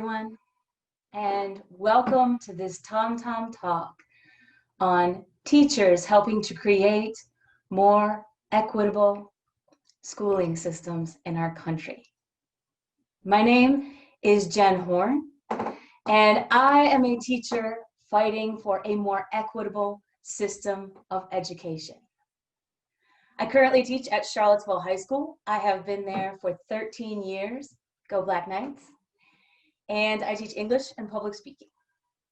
everyone, and welcome to this Tom Talk on teachers helping to create more equitable schooling systems in our country. My name is Jen Horn, and I am a teacher fighting for a more equitable system of education. I currently teach at Charlottesville High School. I have been there for 13 years. Go Black Knights. And I teach English and public speaking.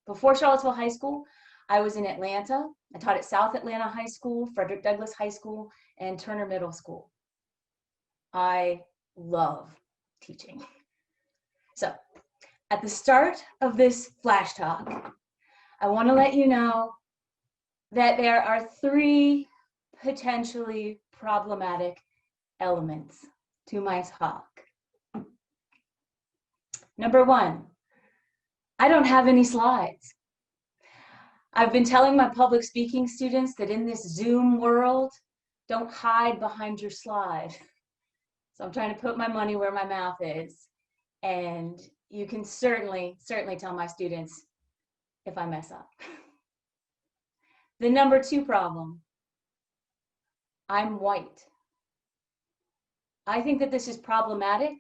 Before Charlottesville High School, I was in Atlanta. I taught at South Atlanta High School, Frederick Douglass High School, and Turner Middle School. I love teaching. So, at the start of this flash talk, I want to let you know that there are three potentially problematic elements to my talk. Number one, I don't have any slides. I've been telling my public speaking students that in this Zoom world, don't hide behind your slide. So I'm trying to put my money where my mouth is. And you can certainly tell my students if I mess up. The number two problem, I'm white. I think that this is problematic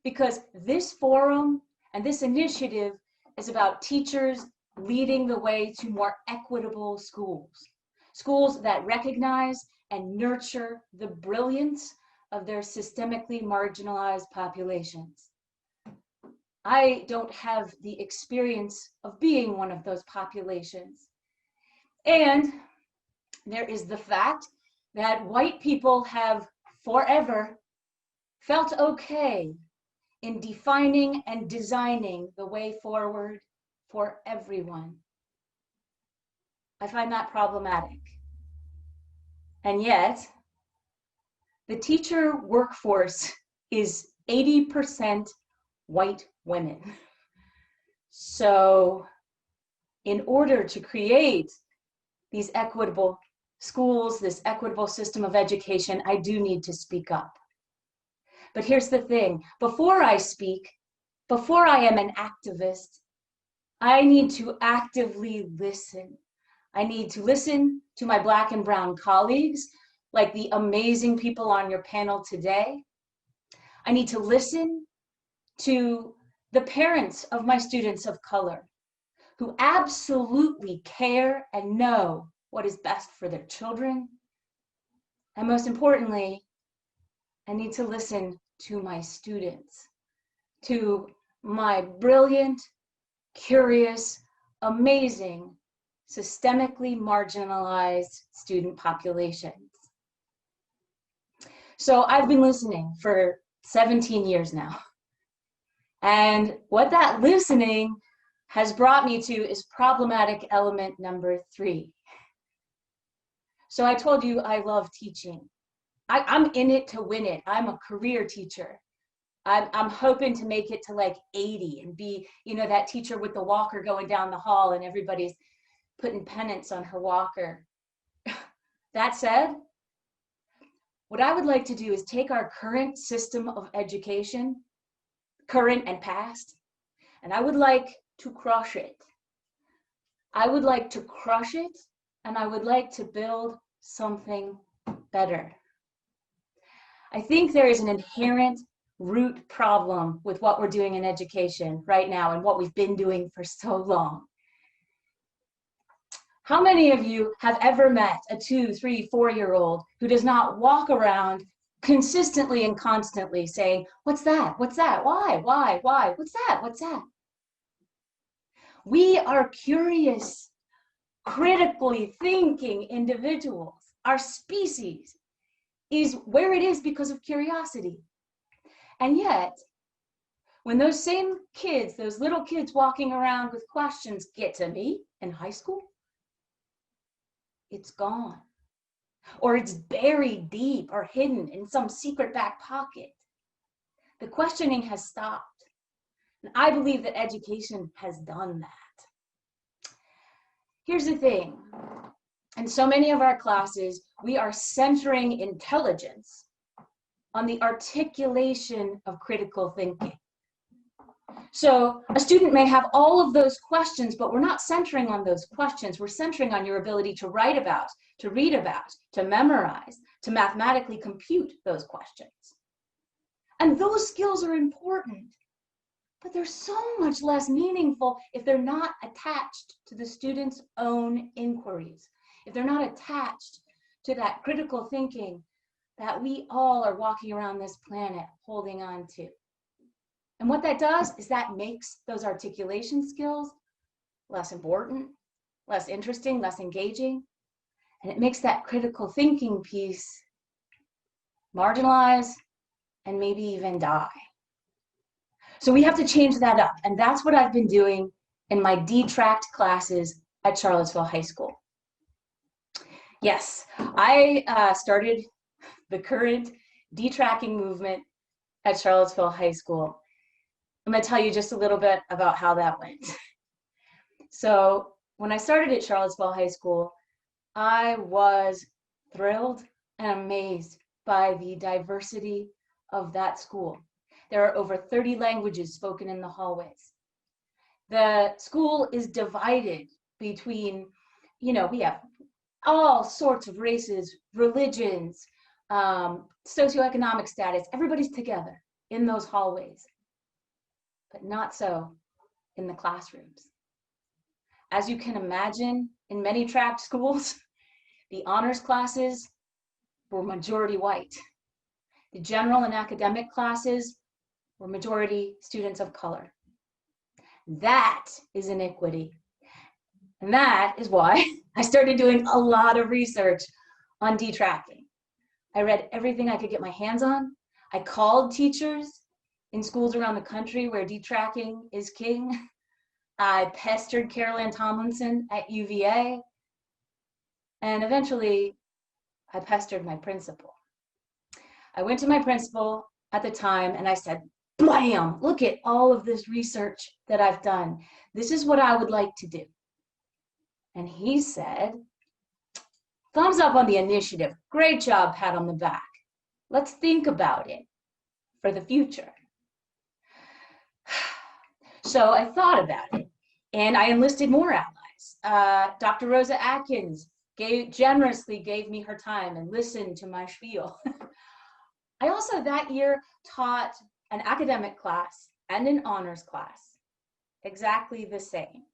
because this forum and this initiative is about teachers leading the way to more equitable schools. Schools that recognize and nurture the brilliance of their systemically marginalized populations. I don't have the experience of being one of those populations. And there is the fact that white people have forever felt okay in defining and designing the way forward for everyone. I find that problematic. And yet, the teacher workforce is 80% white women. So, in order to create these equitable schools, this equitable system of education, I do need to speak up. But here's the thing, before I speak, before I am an activist, I need to actively listen. I need to listen to my Black and brown colleagues, like the amazing people on your panel today. I need to listen to the parents of my students of color who absolutely care and know what is best for their children. And most importantly, I need to listen to my students, to my brilliant, curious, amazing, systemically marginalized student populations. So I've been listening for 17 years now. And what that listening has brought me to is problematic element number three. So I told you I love teaching. I'm in it to win it. I'm a career teacher. I'm hoping to make it to like 80 and be, that teacher with the walker going down the hall and everybody's putting pennants on her walker. That said, what I would like to do is take our current system of education, current and past, and I would like to crush it. I would like to crush it, and I would like to build something better. I think there is an inherent root problem with what we're doing in education right now and what we've been doing for so long. How many of you have ever met a 2, 3, 4-year-old who does not walk around consistently and constantly saying, "What's that? What's that? Why? What's that? What's that?" We are curious, critically thinking individuals. Our species is where it is because of curiosity. And yet, when those same kids, those little kids walking around with questions get to me in high school, it's gone. Or it's buried deep or hidden in some secret back pocket. The questioning has stopped. And I believe that education has done that. Here's the thing. In so many of our classes, we are centering intelligence on the articulation of critical thinking. So a student may have all of those questions, but we're not centering on those questions. We're centering on your ability to write about, to read about, to memorize, to mathematically compute those questions. And those skills are important, but they're so much less meaningful if they're not attached to the student's own inquiries, if they're not attached to that critical thinking that we all are walking around this planet holding on to. And what that does is that makes those articulation skills less important, less interesting, less engaging, and it makes that critical thinking piece marginalize and maybe even die. So we have to change that up, and that's what I've been doing in my D-tracked classes at Charlottesville High School. Yes, I started the current D-tracking movement at Charlottesville High School. I'm going to tell you just a little bit about how that went. So when I started at Charlottesville High School, I was thrilled and amazed by the diversity of that school. There are over 30 languages spoken in the hallways. The school is divided between, we have all sorts of races, religions, socioeconomic status. Everybody's together in those hallways, but not so in the classrooms. As you can imagine, in many tract schools, the honors classes were majority white. The general and academic classes were majority students of color. That is inequity. And that is why I started doing a lot of research on detracking. I read everything I could get my hands on. I called teachers in schools around the country where detracking is king. I pestered Carol Ann Tomlinson at UVA. And eventually, I pestered my principal. I went to my principal at the time and I said, blam, look at all of this research that I've done. This is what I would like to do. And he said, thumbs up on the initiative. Great job, pat on the back. Let's think about it for the future. So I thought about it and I enlisted more allies. Dr. Rosa Atkins generously gave me her time and listened to my spiel. I also that year taught an academic class and an honors class, exactly the same.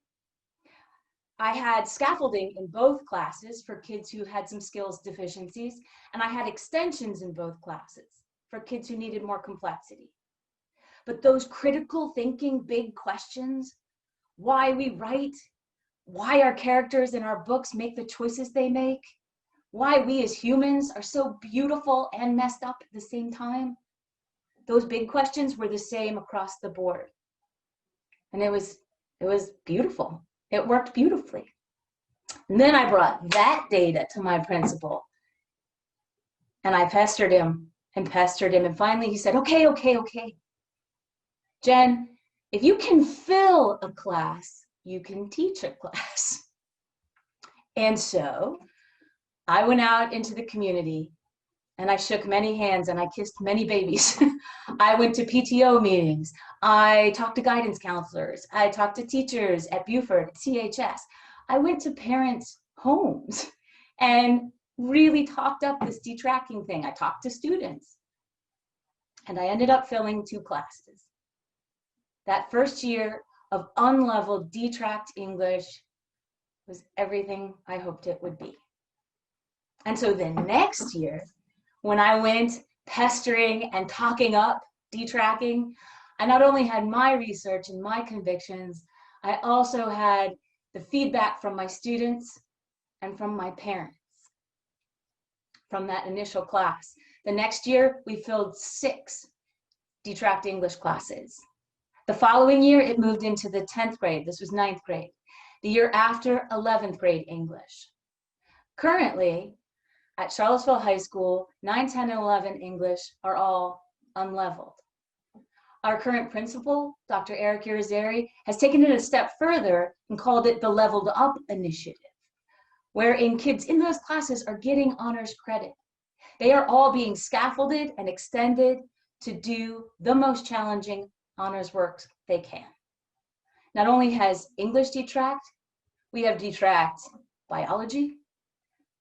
I had scaffolding in both classes for kids who had some skills deficiencies, and I had extensions in both classes for kids who needed more complexity. But those critical thinking big questions, why we write, why our characters in our books make the choices they make, why we as humans are so beautiful and messed up at the same time, those big questions were the same across the board. And it was beautiful. It worked beautifully. And then I brought that data to my principal and I pestered him. And finally he said, okay. Jen, if you can fill a class, you can teach a class. And so I went out into the community and I shook many hands and I kissed many babies. I went to PTO meetings. I talked to guidance counselors. I talked to teachers at Buford, CHS. I went to parents' homes and really talked up this detracking thing. I talked to students. And I ended up filling 2 classes. That first year of unleveled detract English was everything I hoped it would be. And so the next year, when I went pestering and talking up detracking, I not only had my research and my convictions, I also had the feedback from my students and from my parents from that initial class. The next year, we filled 6 detract English classes. The following year, it moved into the 10th grade. This was 9th grade. The year after, 11th grade English. Currently, at Charlottesville High School, 9, 10, and 11 English are all unleveled. Our current principal, Dr. Eric Irizarry, has taken it a step further and called it the Leveled Up Initiative, wherein kids in those classes are getting honors credit. They are all being scaffolded and extended to do the most challenging honors work they can. Not only has English detract, we have detract biology,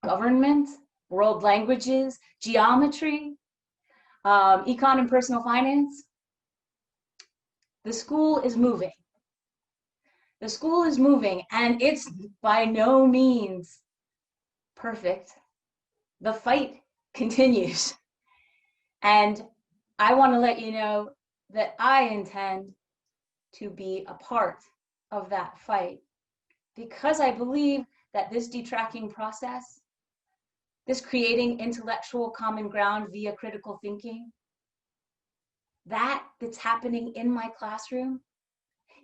government, world languages, geometry, econ and personal finance. The school is moving. The school is moving, and it's by no means perfect. The fight continues. And I want to let you know that I intend to be a part of that fight, because I believe that this detracking process, this creating intellectual common ground via critical thinking, that's happening in my classroom,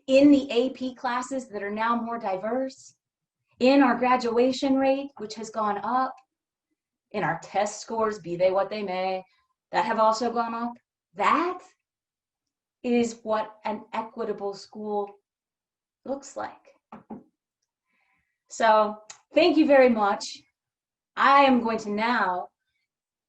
in the AP classes that are now more diverse, in our graduation rate, which has gone up, in our test scores, be they what they may, that have also gone up. That is what an equitable school looks like. So thank you very much. I am going to now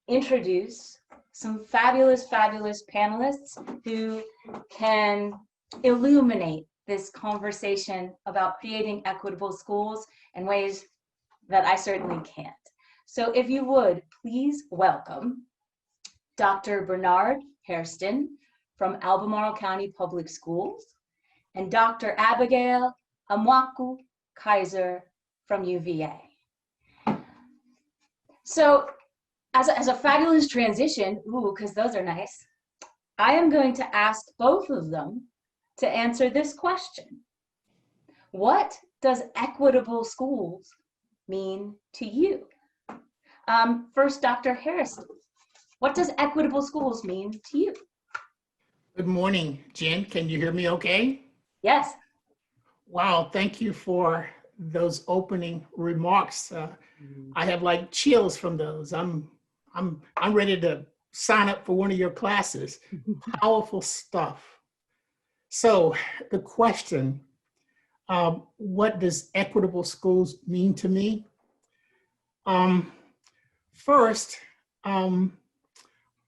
introduce some fabulous, fabulous panelists who can illuminate this conversation about creating equitable schools in ways that I certainly can't. So if you would, please welcome Dr. Bernard Hairston from Albemarle County Public Schools and Dr. Abigail Omaku Kaiser from UVA. So as a fabulous transition, because those are nice, I am going to ask both of them to answer this question. What does equitable schools mean to you? First, Dr. Hairston, what does equitable schools mean to you? Good morning, Jen. Can you hear me okay? Yes. Wow, thank you for those opening remarks. I have like chills from those. I'm ready to sign up for one of your classes. Powerful stuff. So the question, what does equitable schools mean to me? First,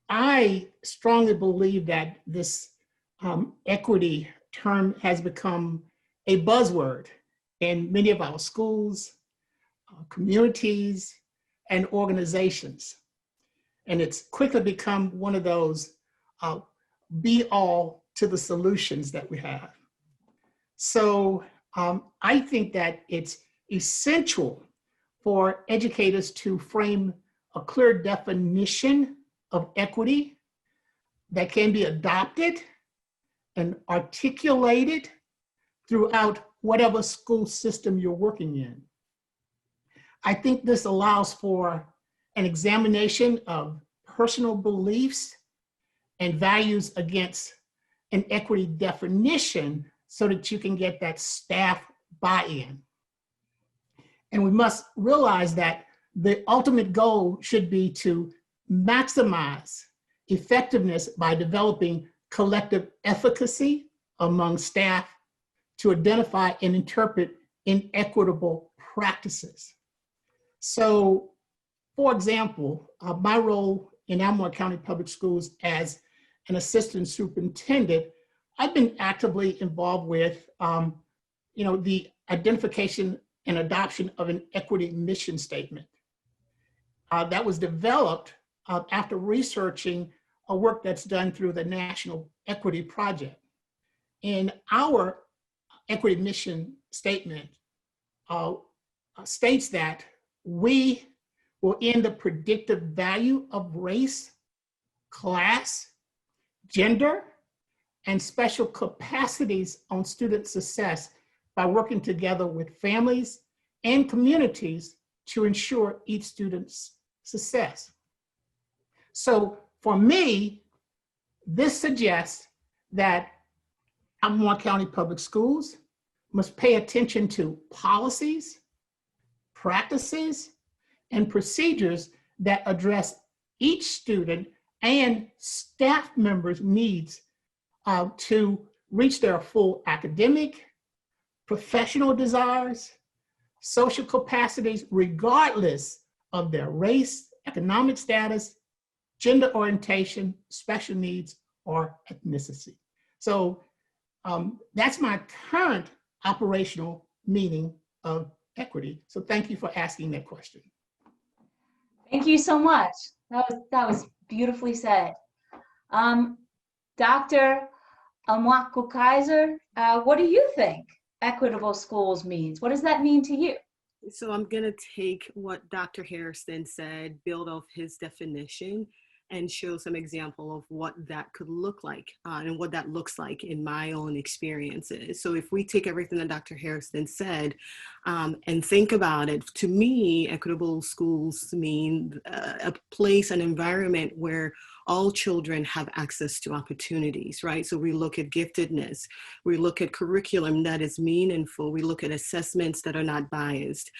I strongly believe that this equity term has become a buzzword in many of our schools, communities, and organizations. And it's quickly become one of those be all to the solutions that we have. So I think that it's essential for educators to frame a clear definition of equity that can be adopted and articulated throughout whatever school system you're working in. I think this allows for an examination of personal beliefs and values against an equity definition so that you can get that staff buy-in. And we must realize that the ultimate goal should be to maximize effectiveness by developing collective efficacy among staff to identify and interpret inequitable practices. So, for example, my role in Albemarle County Public Schools as an assistant superintendent, I've been actively involved with the identification and adoption of an equity mission statement that was developed after researching a work that's done through the National Equity Project. In our equity mission statement states that we will end the predictive value of race, class, gender, and special capacities on student success by working together with families and communities to ensure each student's success. So for me, this suggests that Albemarle County Public Schools must pay attention to policies, practices, and procedures that address each student and staff members' needs to reach their full academic, professional desires, social capacities, regardless of their race, economic status, gender orientation, special needs, or ethnicity. So that's my current operational meaning of equity. So thank you for asking that question. Thank you so much. That was beautifully said. Dr. Omaku Kaiser, what do you think equitable schools means? What does that mean to you? So I'm going to take what Dr. Hairston said, build off his definition, and show some example of what that could look like and what that looks like in my own experiences. So if we take everything that Dr. Hairston said and think about it, to me, equitable schools mean a place, an environment where all children have access to opportunities, right? So we look at giftedness, we look at curriculum that is meaningful, we look at assessments that are not biased,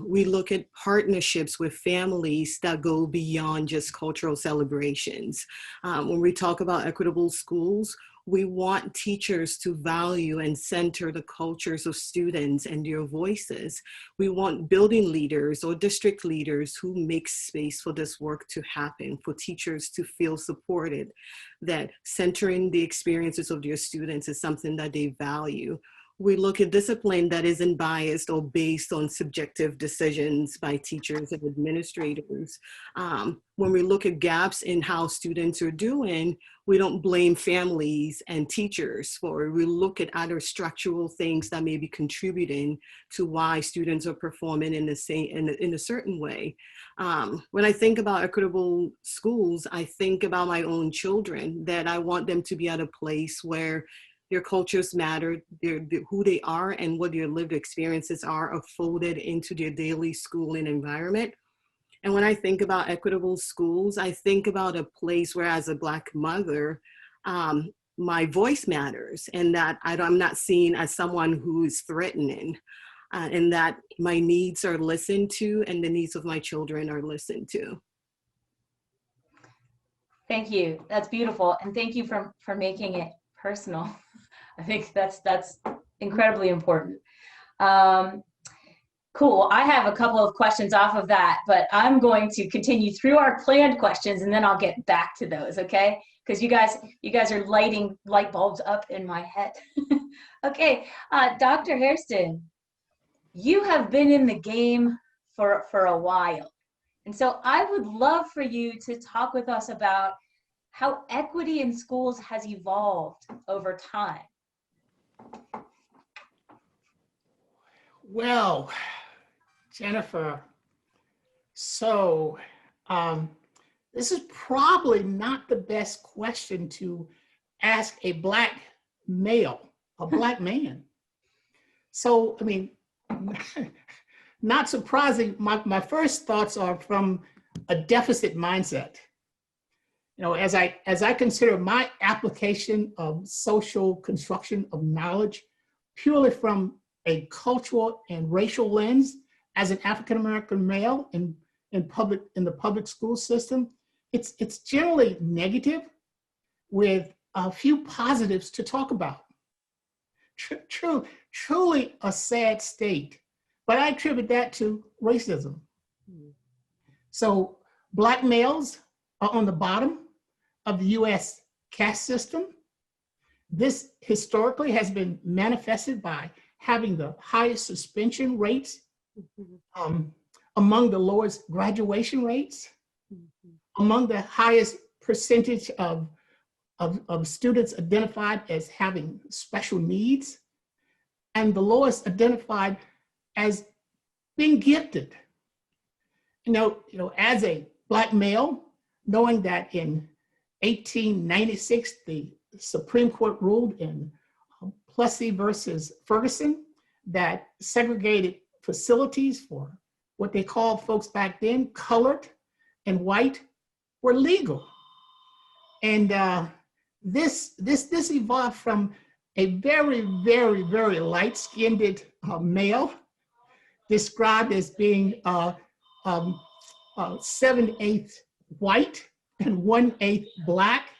we look at partnerships with families that go beyond just cultural celebrations. When we talk about equitable schools, we want teachers to value and center the cultures of students and their voices. We want building leaders or district leaders who make space for this work to happen, for teachers to feel supported, that centering the experiences of their students is something that they value. We look at discipline that isn't biased or based on subjective decisions by teachers and administrators. When we look at gaps in how students are doing, we don't blame families and teachers for it. We look at other structural things that may be contributing to why students are performing in a certain way. When I think about equitable schools, I think about my own children, that I want them to be at a place where their cultures matter, who they are and what their lived experiences are folded into their daily schooling environment. And when I think about equitable schools, I think about a place where, as a Black mother, my voice matters, and that I'm not seen as someone who is threatening, and that my needs are listened to and the needs of my children are listened to. Thank you. That's beautiful. And thank you for making it personal. I think that's incredibly important. Cool. I have a couple of questions off of that, but I'm going to continue through our planned questions and then I'll get back to those, okay? Because you guys are lighting light bulbs up in my head. Okay, Dr. Hairston, you have been in the game for a while. And so I would love for you to talk with us about how equity in schools has evolved over time. Well, Jennifer, so this is probably not the best question to ask a Black male, a Black man. So, I mean, not surprising, my first thoughts are from a deficit mindset. You know, as I consider my application of social construction of knowledge purely from a cultural and racial lens as an African-American male in the public school system, it's generally negative with a few positives to talk about. Truly a sad state, but I attribute that to racism. So Black males are on the bottom of the US caste system. This historically has been manifested by having the highest suspension rates, among the lowest graduation rates, among the highest percentage of students identified as having special needs, and the lowest identified as being gifted. You know, as a Black male, knowing that in 1896, the Supreme Court ruled in Plessy versus Ferguson that segregated facilities for what they called folks back then, colored and white, were legal. And this evolved from a very, very, very light-skinned male described as being 7/8 white and 1/8 Black,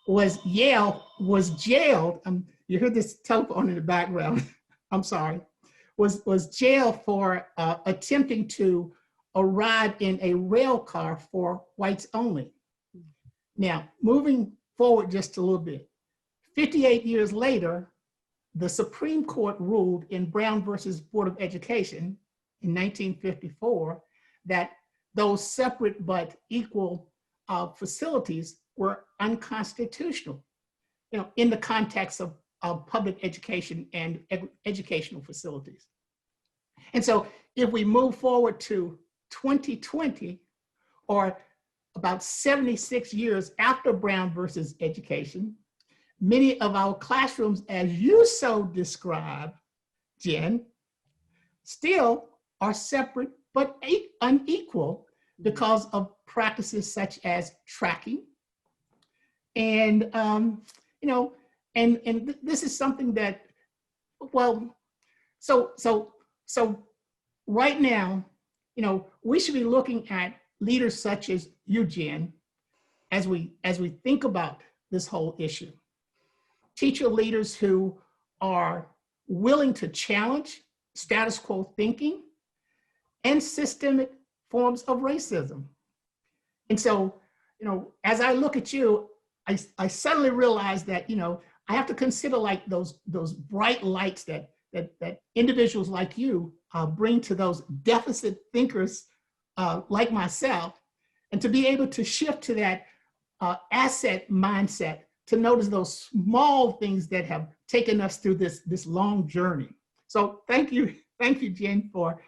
was jailed. You heard this telephone in the background. I'm sorry. Was jailed for attempting to arrive in a rail car for whites only. Now, moving forward just a little bit, 58 years later, the Supreme Court ruled in Brown versus Board of Education in 1954 that those separate but equal facilities were unconstitutional, in the context of public education and educational facilities. And so if we move forward to 2020, or about 76 years after Brown versus Education, many of our classrooms, as you so describe, Jen, still are separate but unequal because of practices such as tracking. And, and this is something that, well, so right now, we should be looking at leaders such as you, Jen, as we think about this whole issue. Teacher leaders who are willing to challenge status quo thinking and systemic forms of racism. And so, as I look at you, I suddenly realize that, I have to consider like those bright lights that individuals like you bring to those deficit thinkers like myself, and to be able to shift to that asset mindset, to notice those small things that have taken us through this long journey. So thank you, Jen, for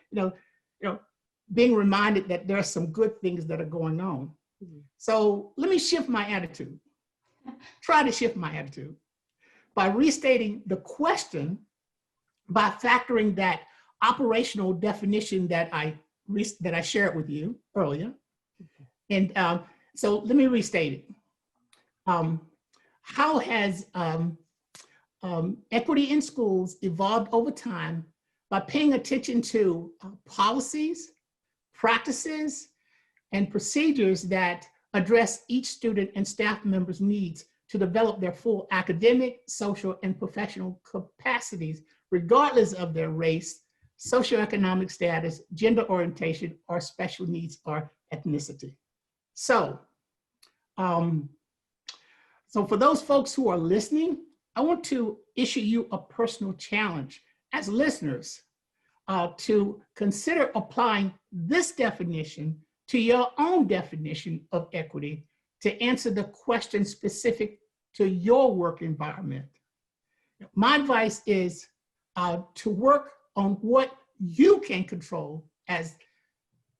being reminded that there are some good things that are going on. So let me shift my attitude. Try to shift my attitude by restating the question, by factoring that operational definition that I shared with you earlier. And so let me restate it. How has equity in schools evolved over time by paying attention to policies, practices, and procedures that address each student and staff member's needs to develop their full academic, social, and professional capacities, regardless of their race, socioeconomic status, gender orientation, or special needs or ethnicity. So, so for those folks who are listening, I want to issue you a personal challenge as listeners to consider applying this definition to your own definition of equity to answer the question specific to your work environment. My advice is to work on what you can control as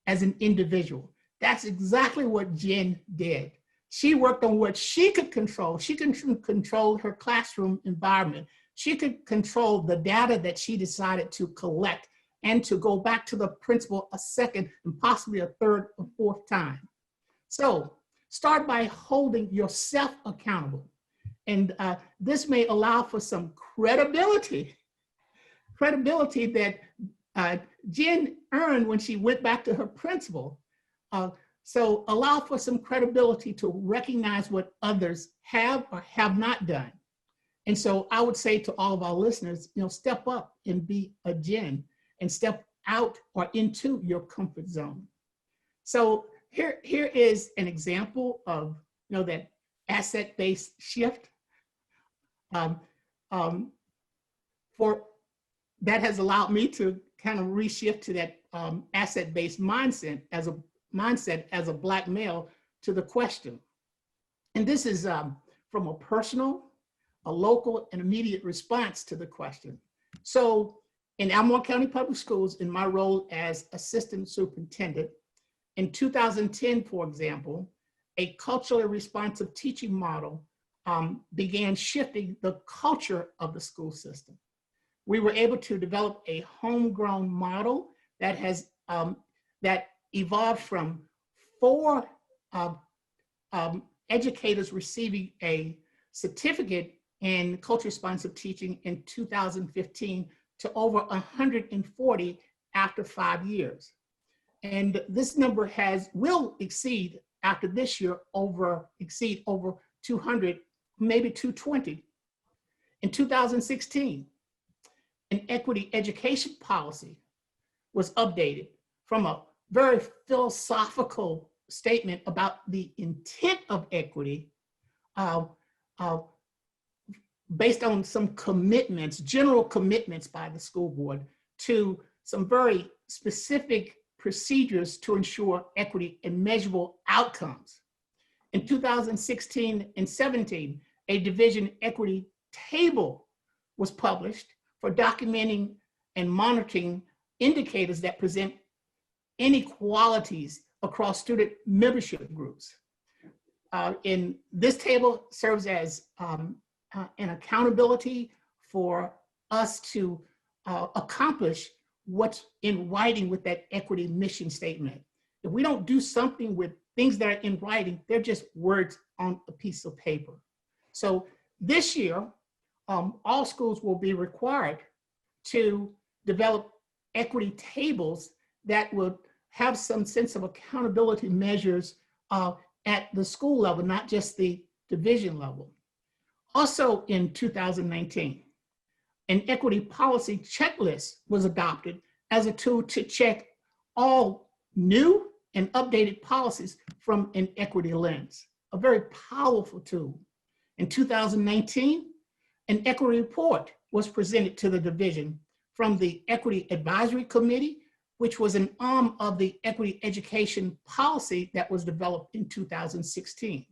an individual. That's exactly what Jen did. She worked on what she could control. She could control her classroom environment. She could control the data that she decided to collect and to go back to the principal a second and possibly a third or fourth time. So start by holding yourself accountable. And this may allow for some credibility that Jen earned when she went back to her principal. So allow for some credibility to recognize what others have or have not done. And so I would say to all of our listeners, step up and be a Jen and step out or into your comfort zone. So here is an example of that asset-based shift for that has allowed me to kind of reshift to that asset-based mindset as a Black male to the question. And this is from a personal, a local, and immediate response to the question. So in Albemarle County Public Schools, in my role as assistant superintendent, in 2010, for example, a culturally responsive teaching model began shifting the culture of the school system. We were able to develop a homegrown model that has that evolved from 4 educators receiving a certificate in culture responsive teaching in 2015 to over 140 after 5 years. And this number will exceed after this year exceed over 200, maybe 220. In 2016, an equity education policy was updated from a very philosophical statement about the intent of equity based on some commitments, general commitments by the school board to some very specific procedures to ensure equity and measurable outcomes. In 2016 and 17, a division equity table was published for documenting and monitoring indicators that present inequalities across student membership groups. In this table serves as an accountability for us to accomplish what's in writing with that equity mission statement. If we don't do something with things that are in writing, they're just words on a piece of paper. So this year, all schools will be required to develop equity tables that will have some sense of accountability measures at the school level, not just the division level. Also in 2019, an equity policy checklist was adopted as a tool to check all new and updated policies from an equity lens, a very powerful tool. In 2019, an equity report was presented to the division from the Equity Advisory Committee, which was an arm of the equity education policy that was developed in 2016.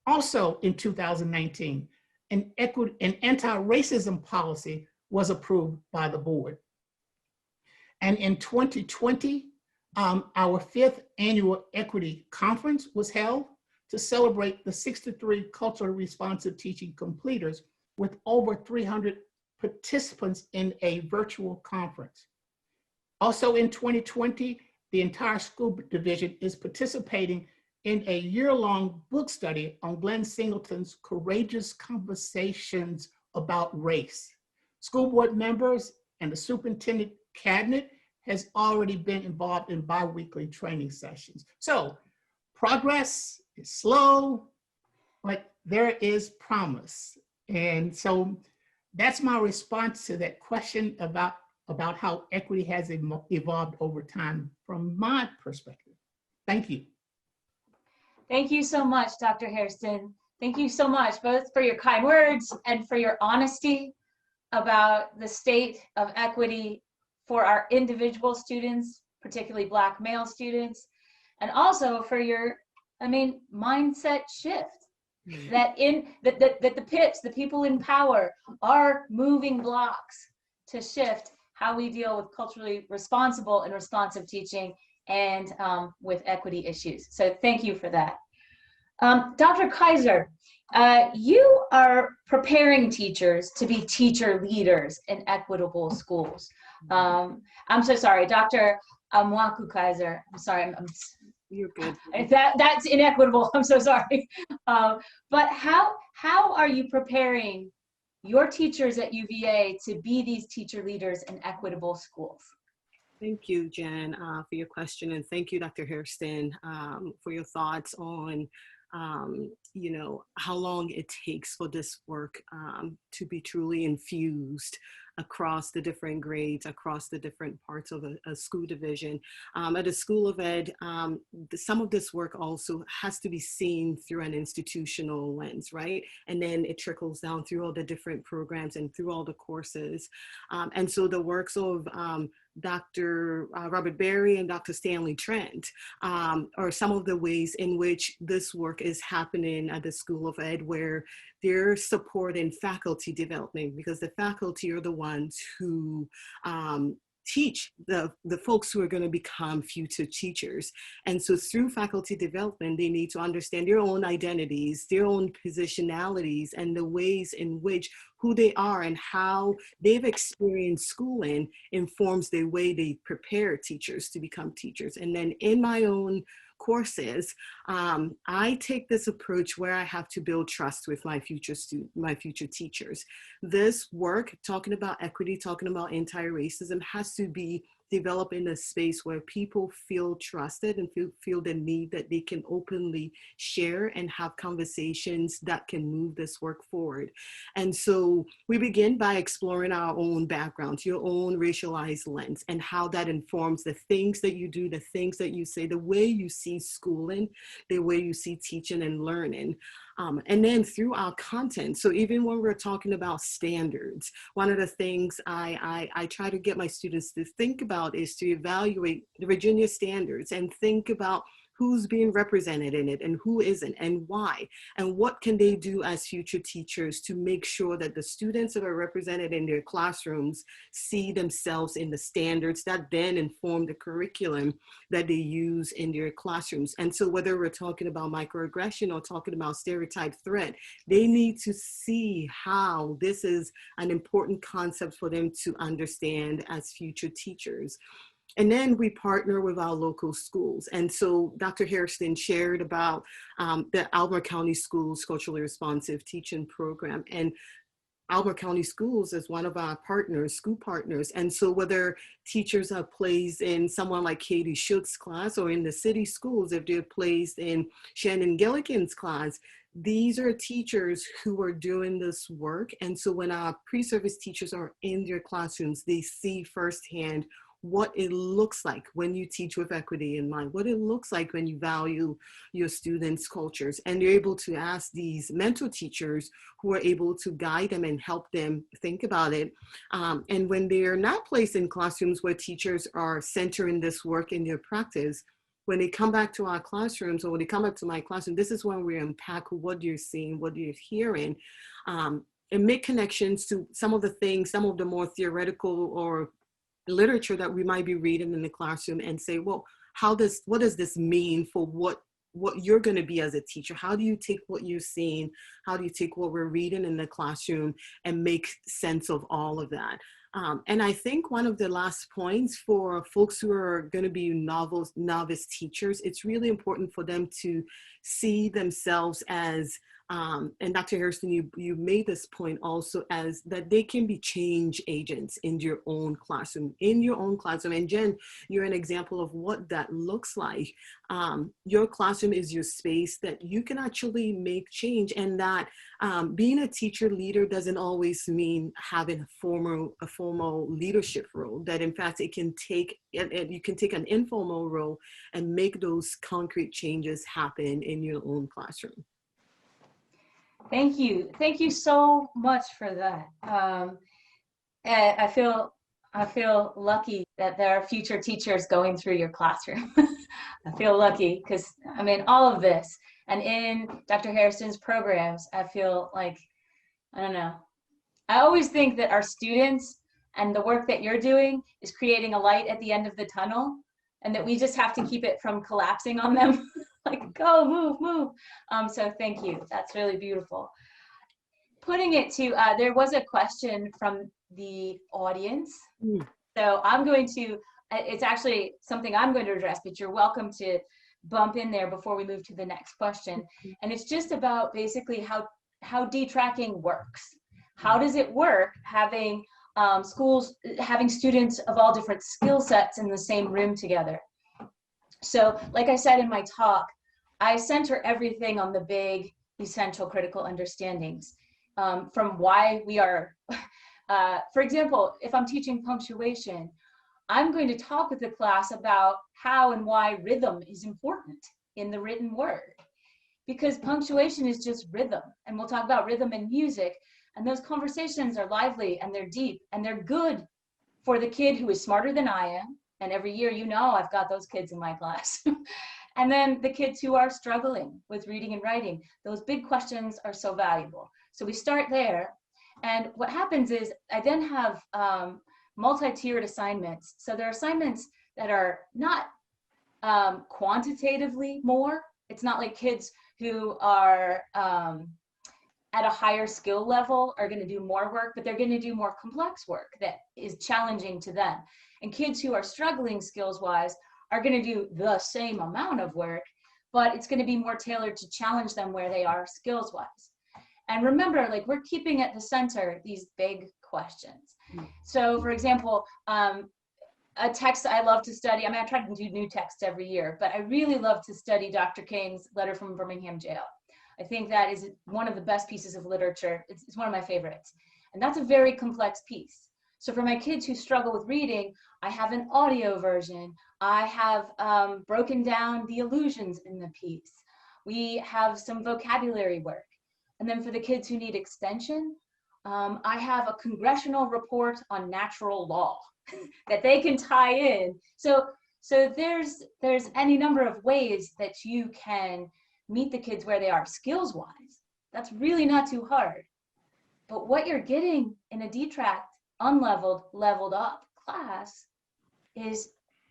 Also in 2019, an anti-racism policy was approved by the board. And in 2020, our 5th annual equity conference was held to celebrate the 63 culturally responsive teaching completers with over 300 participants in a virtual conference. Also in 2020, the entire school division is participating in a year-long book study on Glenn Singleton's Courageous Conversations About Race. School board members and the superintendent cabinet has already been involved in bi-weekly training sessions. So progress is slow, but there is promise. And so that's my response to that question about how equity has evolved over time from my perspective. Thank you. Thank you so much, Dr. Hairston. Thank you so much, both for your kind words and for your honesty about the state of equity for our individual students, particularly Black male students, and also for your, mindset shift. That the PIPs, the people in power, are moving blocks to shift how we deal with culturally responsible and responsive teaching and with equity issues. So thank you for that. Dr. Kaiser, you are preparing teachers to be teacher leaders in equitable schools. I'm so sorry, Dr. Omaku Kaiser. I'm sorry, You're good. That's inequitable. I'm so sorry. But how are you preparing your teachers at UVA to be these teacher leaders in equitable schools? Thank you, Jen, for your question, and thank you, Dr. Hairston, for your thoughts on how long it takes for this work to be truly infused across the different grades, across the different parts of a school division. At a School of Ed, some of this work also has to be seen through an institutional lens, right? And then it trickles down through all the different programs and through all the courses. And so the works of Dr. Robert Berry and Dr. Stanley Trent are some of the ways in which this work is happening at the School of Ed, where they're supporting faculty development, because the faculty are the ones who teach the folks who are going to become future teachers. And so through faculty development, they need to understand their own identities, their own positionalities, and the ways in which who they are and how they've experienced schooling informs the way they prepare teachers to become teachers. And then in my own courses, I take this approach where I have to build trust with my future teachers. This work, talking about equity, talking about anti-racism, has to be developed in a space where people feel trusted and feel the need that they can openly share and have conversations that can move this work forward. And so we begin by exploring our own backgrounds, your own racialized lens, and how that informs the things that you do, the things that you say, the way you see schooling, the way you see teaching and learning. And then through our content. So even when we're talking about standards, one of the things I try to get my students to think about is to evaluate the Virginia standards and think about who's being represented in it and who isn't and why, and what can they do as future teachers to make sure that the students that are represented in their classrooms see themselves in the standards that then inform the curriculum that they use in their classrooms. And so whether we're talking about microaggression or talking about stereotype threat, they need to see how this is an important concept for them to understand as future teachers. And then we partner with our local schools. And so Dr. Hairston shared about the Albemarle County Schools Culturally Responsive Teaching Program. And Albemarle County Schools is one of our partners, school partners. And so whether teachers are placed in someone like Katie Schutz's class or in the city schools, if they're placed in Shannon Gilligan's class, these are teachers who are doing this work. And so when our pre-service teachers are in their classrooms, they see firsthand what it looks like when you teach with equity in mind, what it looks like when you value your students' cultures. And they're able to ask these mentor teachers who are able to guide them and help them think about it. And when they're not placed in classrooms where teachers are centering this work in their practice, when they come back to our classrooms, or when they come back to my classroom, this is when we unpack what you're seeing, what you're hearing, and make connections to some of the things, some of the more theoretical or literature that we might be reading in the classroom, and say, well, what does this mean for what you're going to be as a teacher? How do you take what you're seeing? How do you take what we're reading in the classroom and make sense of all of that? And I think one of the last points for folks who are going to be novice teachers, it's really important for them to see themselves as, and Dr. Hairston, you made this point also, as that they can be change agents in your own classroom. And Jen, you're an example of what that looks like. Your classroom is your space that you can actually make change, and that being a teacher leader doesn't always mean having a formal leadership role. That in fact, you can take an informal role and make those concrete changes happen in your own classroom. Thank you. Thank you so much for that. And I feel lucky that there are future teachers going through your classroom. I feel lucky because I mean, all of this, and in Dr. Hairston's programs, I feel like, I don't know. I always think that our students and the work that you're doing is creating a light at the end of the tunnel, and that we just have to keep it from collapsing on them. Like, go, move. So thank you. That's really beautiful. Putting it to, there was a question from the audience. So I'm going to, it's actually something I'm going to address, but you're welcome to bump in there before we move to the next question. And it's just about basically how detracking works. How does it work having schools, having students of all different skill sets in the same room together? So like I said in my talk, I center everything on the big, essential, critical understandings from why we are, for example, if I'm teaching punctuation, I'm going to talk with the class about how and why rhythm is important in the written word, because punctuation is just rhythm. And we'll talk about rhythm and music, and those conversations are lively and they're deep and they're good for the kid who is smarter than I am. And every year, you know, I've got those kids in my class. And then the kids who are struggling with reading and writing, those big questions are so valuable. So we start there. And what happens is I then have multi-tiered assignments. So there are assignments that are not quantitatively more. It's not like kids who are at a higher skill level are going to do more work, but they're going to do more complex work that is challenging to them. And kids who are struggling skills-wise are going to do the same amount of work, but it's going to be more tailored to challenge them where they are skills-wise. And remember, like, we're keeping at the center these big questions. So, for example, a text I love to study, I mean, I try to do new texts every year, but I really love to study Dr. King's Letter from Birmingham Jail. I think that is one of the best pieces of literature. It's one of my favorites. And that's a very complex piece. So for my kids who struggle with reading, I have an audio version. I have broken down the allusions in the piece. We have some vocabulary work. And then for the kids who need extension, I have a congressional report on natural law that they can tie in. So there's any number of ways that you can meet the kids where they are skills-wise. That's really not too hard. But what you're getting in a detract, unleveled, leveled up class is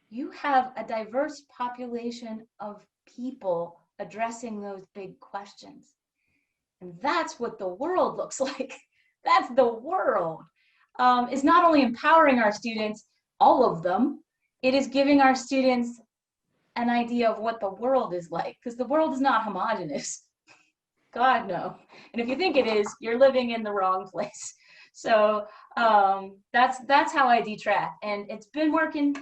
you have a diverse population of people addressing those big questions. And that's what the world looks like. That's the world. It's not only empowering our students, all of them, it is giving our students an idea of what the world is like, because the world is not homogenous. God, no. And if you think it is, you're living in the wrong place. So that's how I detract, and it's been working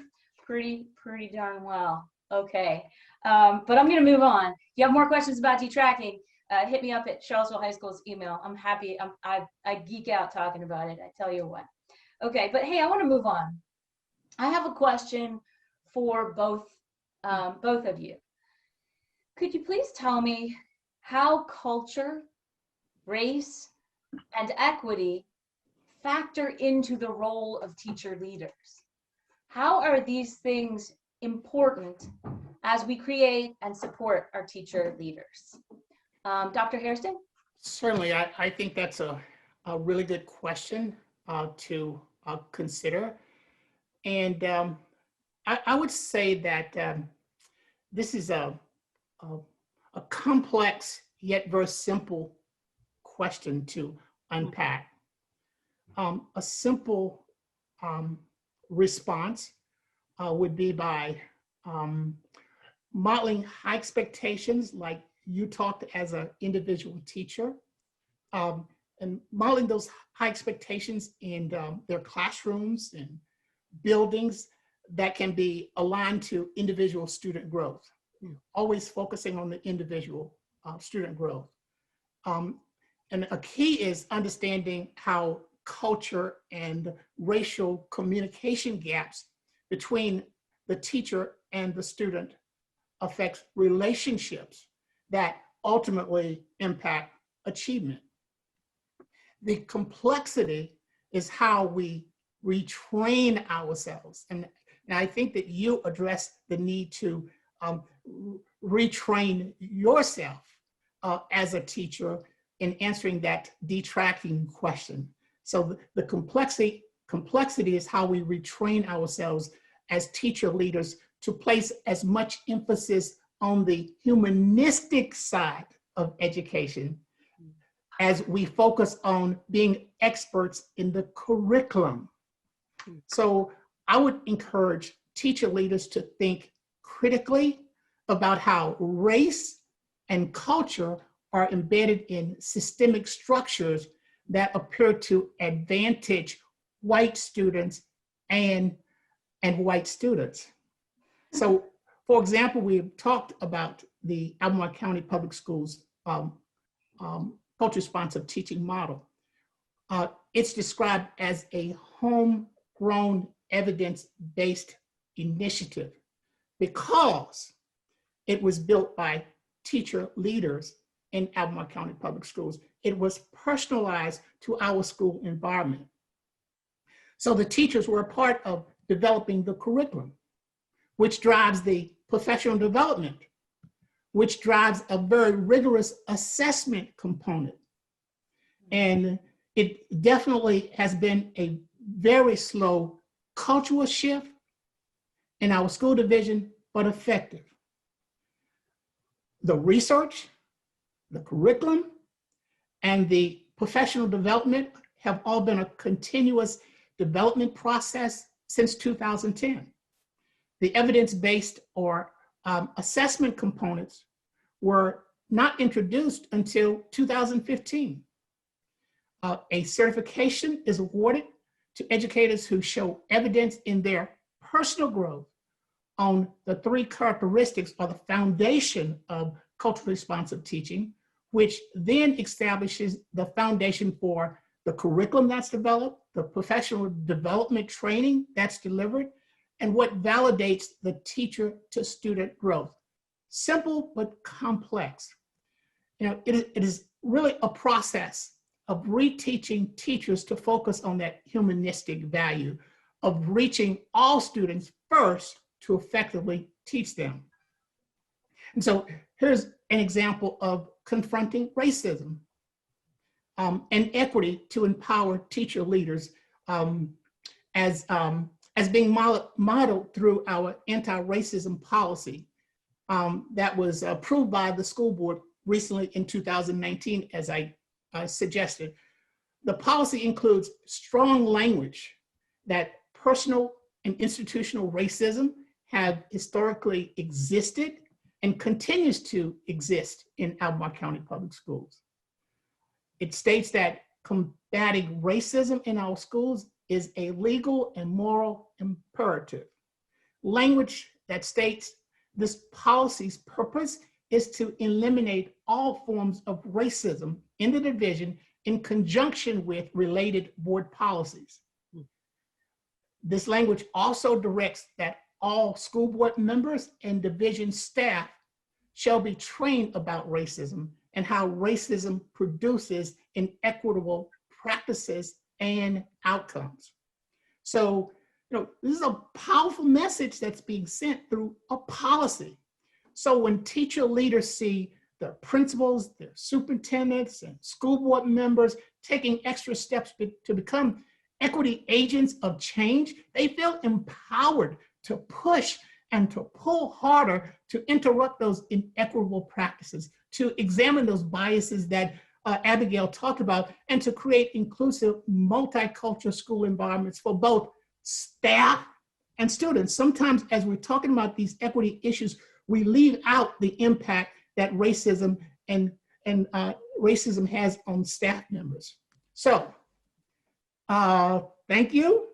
pretty darn well. Okay, but I'm gonna move on. If you have more questions about detracting, hit me up at Charlottesville High School's email. I'm happy. I geek out talking about it. I tell you what. Okay, but hey, I want to move on. I have a question for both of you. Could you please tell me how culture, race, and equity factor into the role of teacher leaders? How are these things important as we create and support our teacher leaders? Dr. Hairston? Certainly, I think that's a really good question to consider. And I would say that this is a complex yet very simple question to unpack. A simple response would be by modeling high expectations, like you talked as an individual teacher, and modeling those high expectations in their classrooms and buildings that can be aligned to individual student growth, always focusing on the individual student growth. And a key is understanding how culture and racial communication gaps between the teacher and the student affects relationships that ultimately impact achievement. The complexity is how we retrain ourselves. And I think that you address the need to retrain yourself as a teacher in answering that detracting question. So the complexity is how we retrain ourselves as teacher leaders to place as much emphasis on the humanistic side of education as we focus on being experts in the curriculum. So I would encourage teacher leaders to think critically about how race and culture are embedded in systemic structures that appear to advantage white students and white students. So, for example, we've talked about the Albemarle County Public Schools culture-responsive teaching model. It's described as a homegrown evidence-based initiative because it was built by teacher leaders in Albemarle County Public Schools. It was personalized to our school environment. So the teachers were a part of developing the curriculum, which drives the professional development, which drives a very rigorous assessment component. And it definitely has been a very slow cultural shift in our school division, but effective. The research, the curriculum, and the professional development have all been a continuous development process since 2010. The evidence-based or assessment components were not introduced until 2015. A certification is awarded to educators who show evidence in their personal growth on the three characteristics or the foundation of culturally responsive teaching, which then establishes the foundation for the curriculum that's developed, the professional development training that's delivered, and what validates the teacher to student growth. Simple but complex. it is really a process of reteaching teachers to focus on that humanistic value of reaching all students first to effectively teach them. And so here's an example of confronting racism and equity to empower teacher leaders as being modeled through our anti-racism policy that was approved by the school board recently in 2019, as I suggested. The policy includes strong language that personal and institutional racism have historically existed and continues to exist in Albemarle County Public Schools. It states that combating racism in our schools is a legal and moral imperative. Language that states this policy's purpose is to eliminate all forms of racism in the division in conjunction with related board policies. This language also directs that all school board members and division staff shall be trained about racism and how racism produces inequitable practices and outcomes. So, this is a powerful message that's being sent through a policy. So when teacher leaders see their principals, their superintendents, and school board members taking extra steps to become equity agents of change, they feel empowered to push and to pull harder to interrupt those inequitable practices, to examine those biases that Abigail talked about, and to create inclusive multicultural school environments for both staff and students. Sometimes as we're talking about these equity issues, we leave out the impact that racism and racism has on staff members. So thank you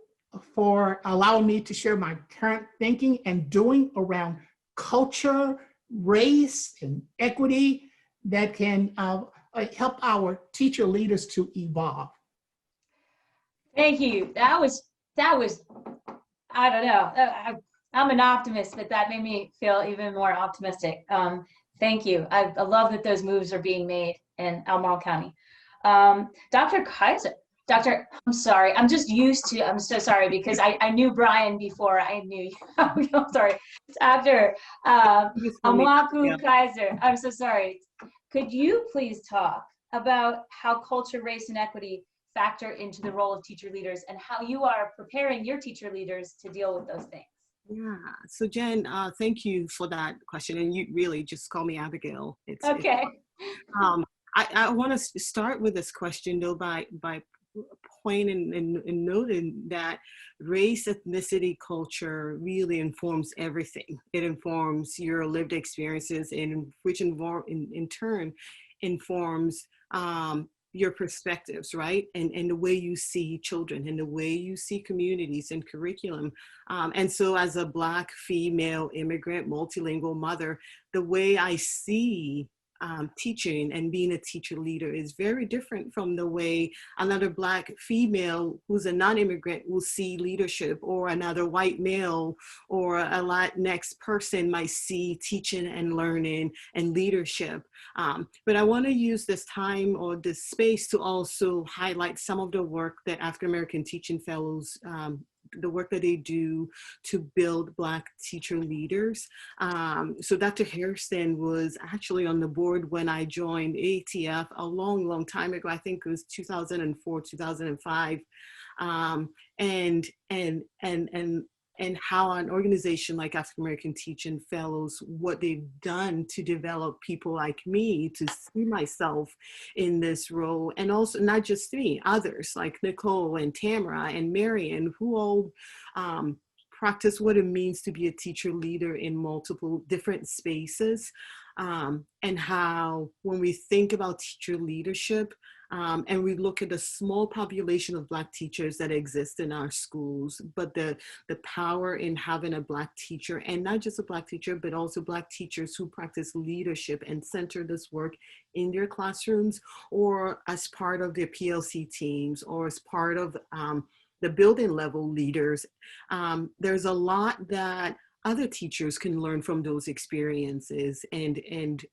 for allowing me to share my current thinking and doing around culture, race, and equity that can help our teacher leaders to evolve. Thank you. That was, I don't know. I'm an optimist, but that made me feel even more optimistic. Thank you. I love that those moves are being made in Albemarle County. Dr. Kaiser, I'm sorry, I'm just used to, I'm so sorry because I knew Brian before I knew you. I'm sorry. Dr. Omaku Kaiser, I'm so sorry. Could you please talk about how culture, race, and equity factor into the role of teacher leaders and how you are preparing your teacher leaders to deal with those things? Yeah, so Jen, thank you for that question. And you really just call me Abigail. Okay. I want to start with this question though by pointing and noting that race, ethnicity, culture really informs everything. It informs your lived experiences, and which in turn informs your perspectives, right? And the way you see children and the way you see communities and curriculum. And so as a Black female immigrant, multilingual mother, the way I see teaching and being a teacher leader is very different from the way another Black female who's a non-immigrant will see leadership, or another white male or a Latinx person might see teaching and learning and leadership. But I want to use this time or this space to also highlight some of the work that African American Teaching Fellows the work that they do to build Black teacher leaders. So Dr. Hairston was actually on the board when I joined ATF a long, long time ago. I think it was 2004, 2005. And how an organization like African American Teaching Fellows, what they've done to develop people like me to see myself in this role, and also not just me, others like Nicole and Tamara and Marion, who all practice what it means to be a teacher leader in multiple different spaces, and how when we think about teacher leadership, and we look at the small population of Black teachers that exist in our schools, but the power in having a Black teacher, and not just a Black teacher, but also Black teachers who practice leadership and center this work in their classrooms, or as part of their PLC teams, or as part of the building level leaders. There's a lot that other teachers can learn from those experiences, and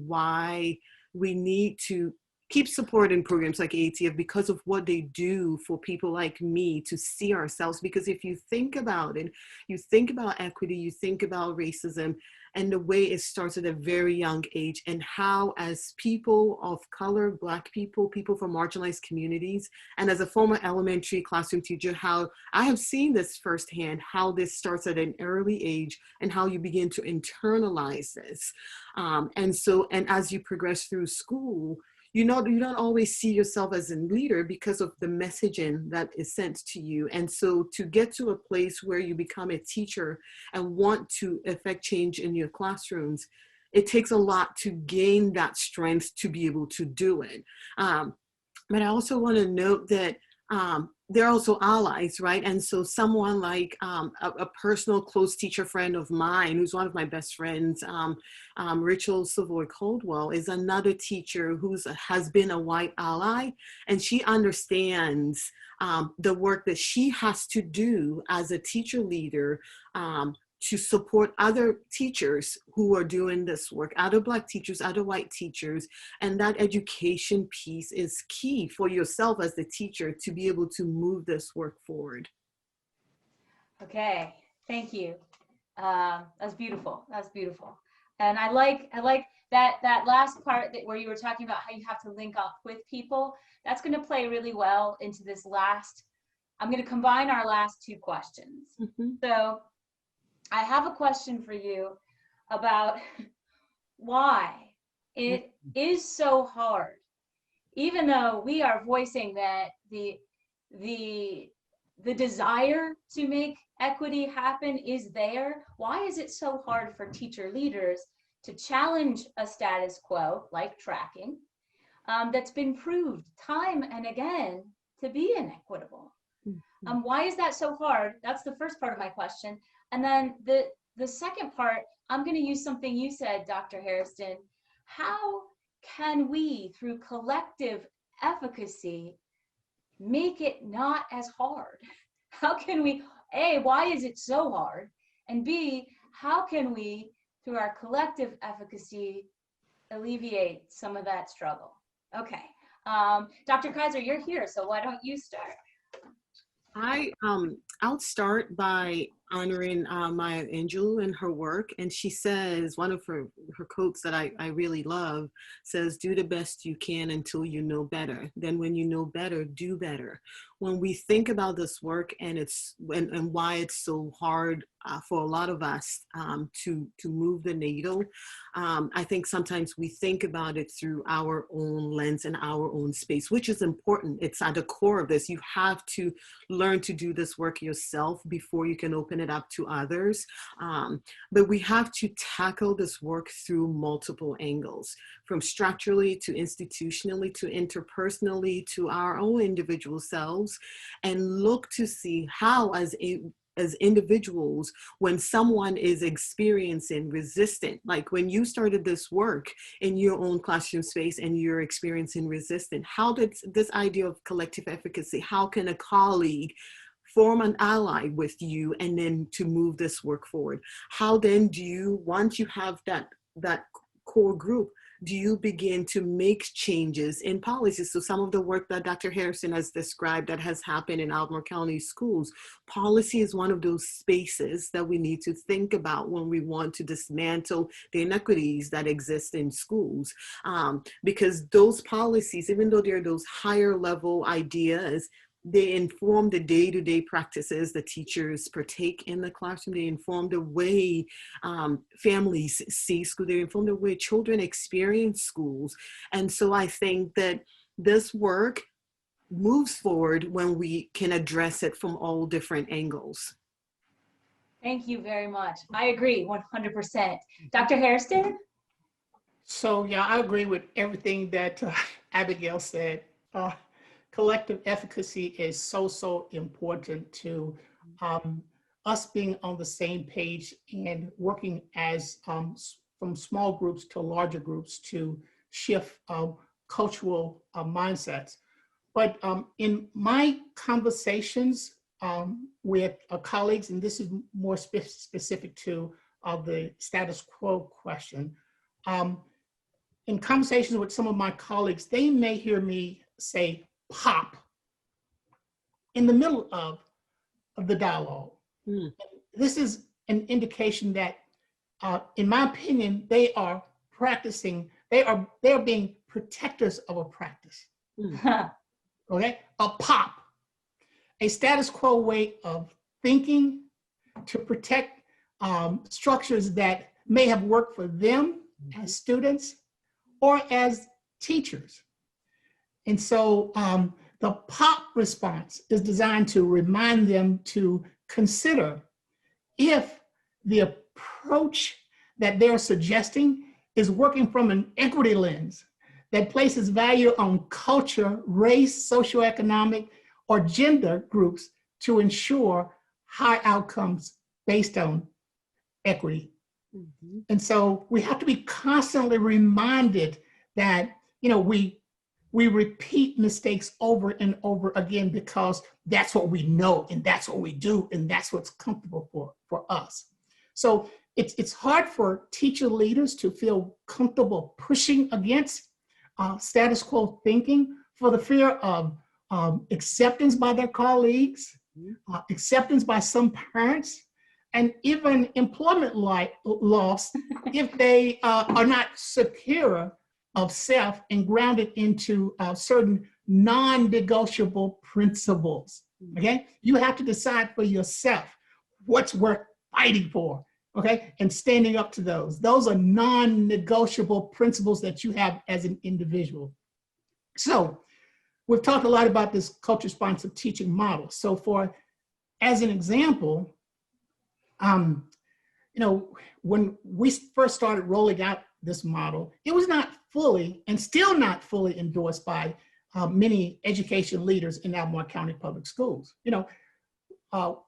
why we need to keep supporting programs like ATF because of what they do for people like me to see ourselves. Because if you think about it, you think about equity, you think about racism, and the way it starts at a very young age, and how as people of color, Black people, people from marginalized communities, and as a former elementary classroom teacher, how I have seen this firsthand, how this starts at an early age and how you begin to internalize this. And as you progress through school, you don't always see yourself as a leader because of the messaging that is sent to you. And so to get to a place where you become a teacher and want to affect change in your classrooms, it takes a lot to gain that strength to be able to do it. But I also want to note that they're also allies, right? And so someone like a personal close teacher friend of mine, who's one of my best friends, Rachel Savoy Caldwell, is another teacher who has been a white ally, and she understands the work that she has to do as a teacher leader to support other teachers who are doing this work, other Black teachers, other white teachers. And that education piece is key for yourself as the teacher to be able to move this work forward. Okay, thank you. That's beautiful. That's beautiful. And I like that last part where you were talking about how you have to link up with people. That's going to play really well into this last. I'm going to combine our last two questions. Mm-hmm. So I have a question for you about why it is so hard, even though we are voicing that the desire to make equity happen is there. Why is it so hard for teacher leaders to challenge a status quo like tracking that's been proved time and again to be inequitable? Why is that so hard? That's the first part of my question. And then the second part, I'm going to use something you said, Dr. Hairston. How can we, through collective efficacy, make it not as hard? How can we, A, why is it so hard? And B, how can we, through our collective efficacy, alleviate some of that struggle? Okay. Dr. Kaiser, you're here, so why don't you start? I'll start by honoring Maya Angelou and her work. And she says, one of her quotes that I really love says, do the best you can until you know better. Then when you know better, do better. When we think about this work and why it's so hard for a lot of us to move the needle, I think sometimes we think about it through our own lens and our own space, which is important. It's at the core of this. You have to learn to do this work yourself before you can open it up to others. But we have to tackle this work through multiple angles, from structurally to institutionally to interpersonally to our own individual selves, and look to see how as individuals, when someone is experiencing resistance, like when you started this work in your own classroom space and you're experiencing resistance, how did this idea of collective efficacy, how can a colleague form an ally with you and then to move this work forward? How then do you, once you have that core group, do you begin to make changes in policies? So some of the work that Dr. Hairston has described that has happened in Albemarle County schools, policy is one of those spaces that we need to think about when we want to dismantle the inequities that exist in schools. Because those policies, even though they're those higher level ideas, they inform the day-to-day practices that teachers partake in the classroom. They inform the way families see school. They inform the way children experience schools. And so I think that this work moves forward when we can address it from all different angles. Thank you very much. I agree 100%. Dr. Hairston? So yeah, I agree with everything that Abigail said. Collective efficacy is so important to us being on the same page and working as from small groups to larger groups to shift cultural mindsets. But in my conversations with colleagues, and this is more specific to the status quo question. In conversations with some of my colleagues, they may hear me say pop in the middle of the dialogue. Mm. This is an indication that, in my opinion, they are practicing, they are being protectors of a practice. Mm. Okay, a pop, a status quo way of thinking to protect structures that may have worked for them as students or as teachers. And so the pop response is designed to remind them to consider if the approach that they're suggesting is working from an equity lens that places value on culture, race, socioeconomic, or gender groups to ensure high outcomes based on equity. Mm-hmm. And so we have to be constantly reminded that, you know, we repeat mistakes over and over again because that's what we know and that's what we do and that's what's comfortable for us. So it's hard for teacher leaders to feel comfortable pushing against status quo thinking for the fear of acceptance by their colleagues, acceptance by some parents, and even employment loss if they are not secure of self and grounded into certain non-negotiable principles, okay? You have to decide for yourself what's worth fighting for, okay? And standing up to those. Those are non-negotiable principles that you have as an individual. So we've talked a lot about this culture-responsive teaching model. So as an example, you know, when we first started rolling out this model, it was not fully and still not fully endorsed by many education leaders in Albemarle County Public Schools. You know,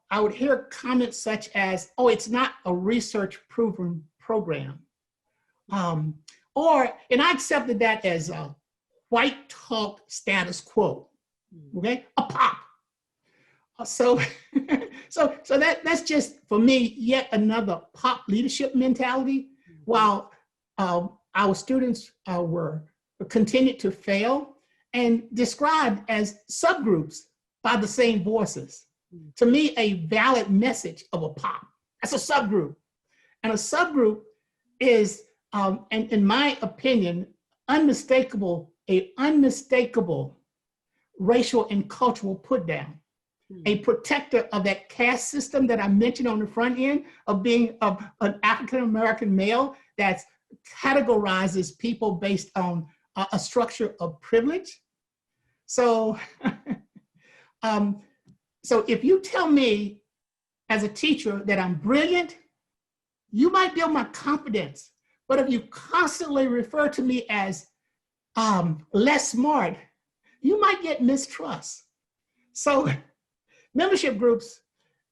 I would hear comments such as, oh, it's not a research proven program. And I accepted that as a white talk status quo, okay? A pop. So that's just, for me, yet another pop leadership mentality, while our students were continued to fail and described as subgroups by the same voices. To me, a valid message of a pop. That's a subgroup. And a subgroup is, in my opinion, unmistakable racial and cultural put down. A protector of that caste system that I mentioned on the front end of being an African-American male that categorizes people based on a structure of privilege. So, so if you tell me as a teacher that I'm brilliant, you might build my confidence. But if you constantly refer to me as less smart, you might get mistrust. So membership groups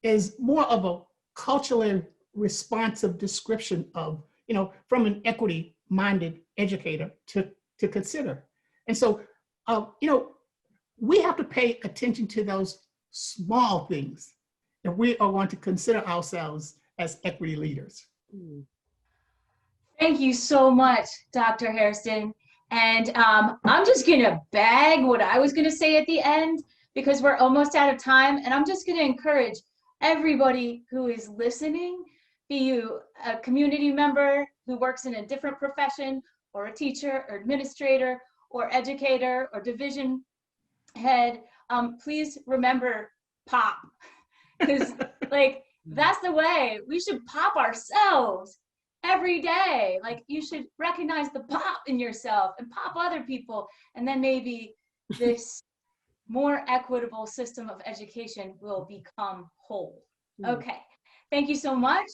is more of a culturally responsive description of, you know, from an equity-minded educator to consider. And so, you know, we have to pay attention to those small things if we are going to consider ourselves as equity leaders. Thank you so much, Dr. Hairston. And I'm just gonna bag what I was gonna say at the end because we're almost out of time. And I'm just gonna encourage everybody who is listening, be you a community member who works in a different profession, or a teacher or administrator or educator or division head, please remember pop. Because like, that's the way we should pop ourselves every day. Like, you should recognize the pop in yourself and pop other people. And then maybe this more equitable system of education will become whole. Okay, thank you so much.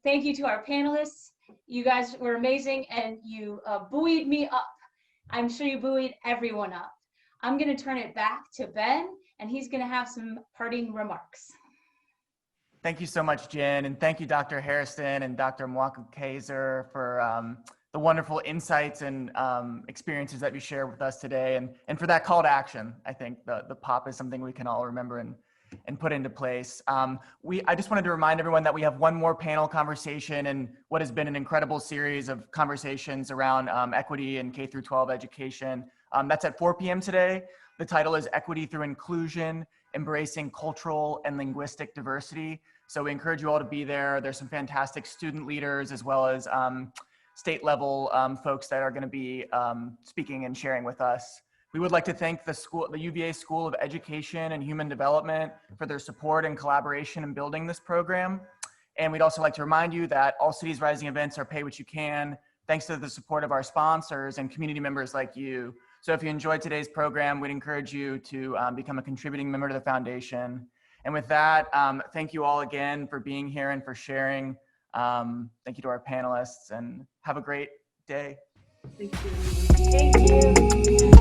Thank you to our panelists. You guys were amazing and you buoyed me up. I'm sure you buoyed everyone up. I'm gonna turn it back to Ben and he's gonna have some parting remarks. Thank you so much, Jen, and thank you, Dr. Hairston and Dr. Omaku Kaiser for the wonderful insights and experiences that you shared with us today, and for that call to action. I think the POP is something we can all remember and and put into place. I just wanted to remind everyone that we have one more panel conversation in what has been an incredible series of conversations around equity in K through 12 education. That's at 4 p.m. today. The title is Equity Through Inclusion, Embracing Cultural and Linguistic Diversity. So we encourage you all to be there. There's some fantastic student leaders as well as state level folks that are going to be speaking and sharing with us. We would like to thank the UVA School of Education and Human Development for their support and collaboration in building this program. And we'd also like to remind you that all Cities Rising events are pay what you can, thanks to the support of our sponsors and community members like you. So if you enjoyed today's program, we'd encourage you to become a contributing member to the foundation. And with that, thank you all again for being here and for sharing. Thank you to our panelists, and have a great day. Thank you. Thank you.